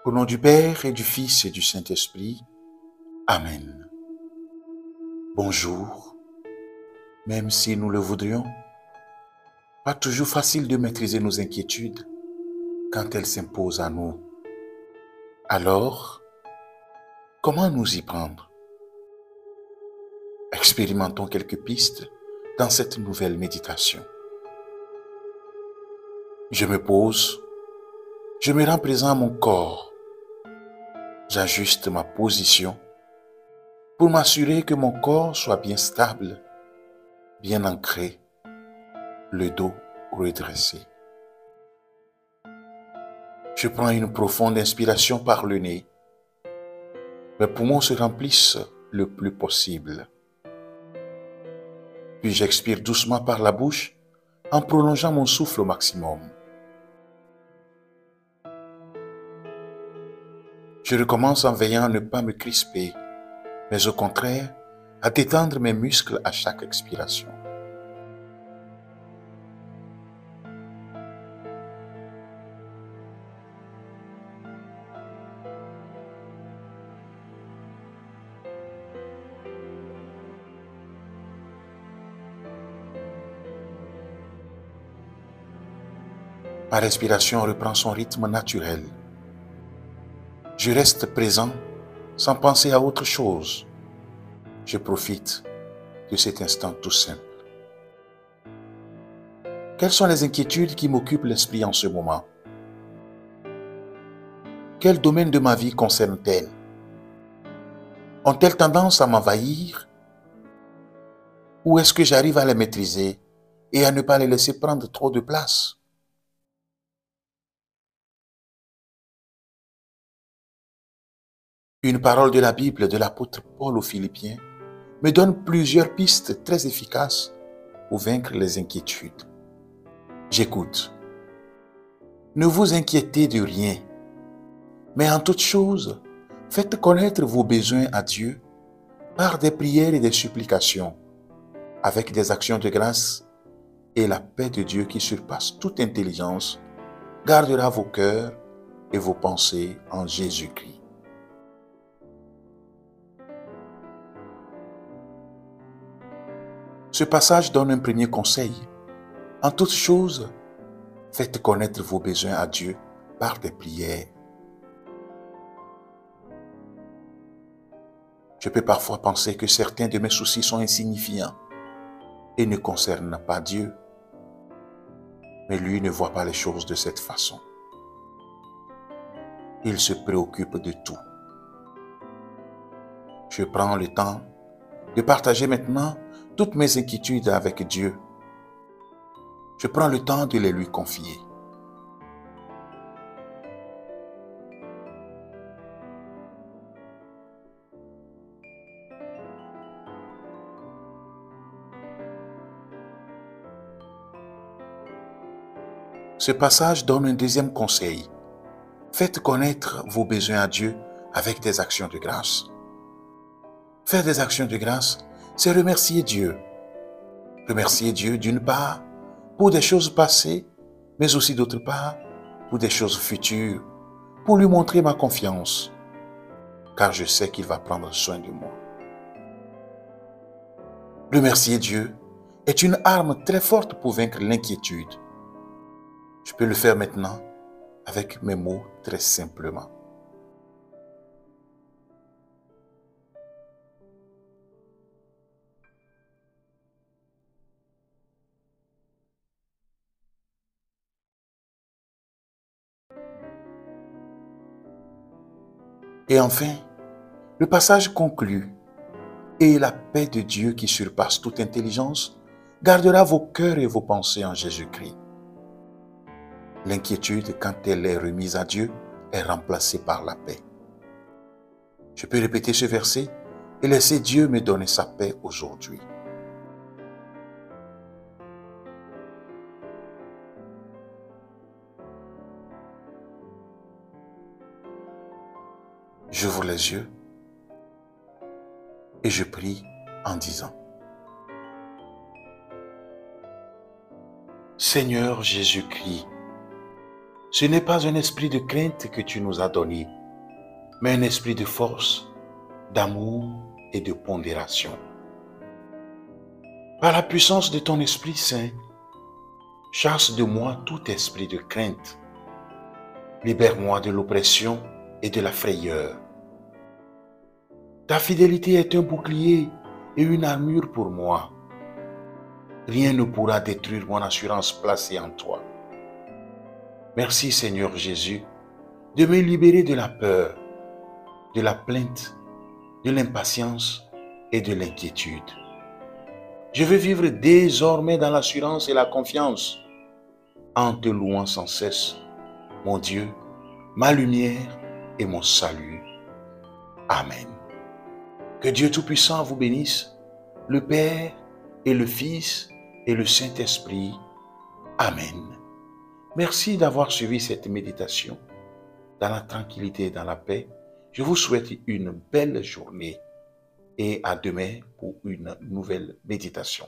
Au nom du Père et du Fils et du Saint-Esprit. Amen. Bonjour. Même si nous le voudrions, pas toujours facile de maîtriser nos inquiétudes quand elles s'imposent à nous. Alors, comment nous y prendre? Expérimentons quelques pistes dans cette nouvelle méditation. Je me pose, je me rends présent à mon corps, j'ajuste ma position pour m'assurer que mon corps soit bien stable, bien ancré, le dos redressé. Je prends une profonde inspiration par le nez. Mes poumons se remplissent le plus possible. Puis j'expire doucement par la bouche en prolongeant mon souffle au maximum. Je recommence en veillant à ne pas me crisper, mais au contraire, à détendre mes muscles à chaque expiration. Ma respiration reprend son rythme naturel. Je reste présent sans penser à autre chose. Je profite de cet instant tout simple. Quelles sont les inquiétudes qui m'occupent l'esprit en ce moment? Quel domaine de ma vie concernent-elles? Ont-elles tendance à m'envahir? Ou est-ce que j'arrive à les maîtriser et à ne pas les laisser prendre trop de place? Une parole de la Bible de l'apôtre Paul aux Philippiens me donne plusieurs pistes très efficaces pour vaincre les inquiétudes. J'écoute. Ne vous inquiétez de rien, mais en toute chose, faites connaître vos besoins à Dieu par des prières et des supplications, avec des actions de grâce, et la paix de Dieu qui surpasse toute intelligence gardera vos cœurs et vos pensées en Jésus-Christ. Ce passage donne un premier conseil. En toute chose, faites connaître vos besoins à Dieu par des prières. Je peux parfois penser que certains de mes soucis sont insignifiants et ne concernent pas Dieu. Mais lui ne voit pas les choses de cette façon. Il se préoccupe de tout. Je prends le temps de partager maintenant toutes mes inquiétudes avec Dieu. Je prends le temps de les lui confier. Ce passage donne un deuxième conseil. Faites connaître vos besoins à Dieu avec des actions de grâce. Faire des actions de grâce, c'est remercier Dieu. Remercier Dieu d'une part pour des choses passées, mais aussi d'autre part pour des choses futures, pour lui montrer ma confiance, car je sais qu'il va prendre soin de moi. Remercier Dieu est une arme très forte pour vaincre l'inquiétude. Je peux le faire maintenant avec mes mots très simplement. Et enfin, le passage conclut. Et la paix de Dieu qui surpasse toute intelligence gardera vos cœurs et vos pensées en Jésus-Christ. L'inquiétude, quand elle est remise à Dieu, est remplacée par la paix. Je peux répéter ce verset et laisser Dieu me donner sa paix aujourd'hui. J'ouvre les yeux et je prie en disant: Seigneur Jésus-Christ, Ce n'est pas un esprit de crainte que tu nous as donné, mais un esprit de force, d'amour et de pondération. Par la puissance de ton Esprit Saint, chasse de moi tout esprit de crainte. Libère-moi de l'oppression et de la frayeur. Ta fidélité est un bouclier et une armure pour moi. Rien ne pourra détruire mon assurance placée en toi. Merci Seigneur Jésus de me libérer de la peur, de la plainte, de l'impatience et de l'inquiétude. Je veux vivre désormais dans l'assurance et la confiance en te louant sans cesse, mon Dieu, ma lumière et mon salut. Amen. Que Dieu Tout-Puissant vous bénisse, le Père et le Fils et le Saint-Esprit. Amen. Merci d'avoir suivi cette méditation dans la tranquillité et dans la paix. Je vous souhaite une belle journée et à demain pour une nouvelle méditation.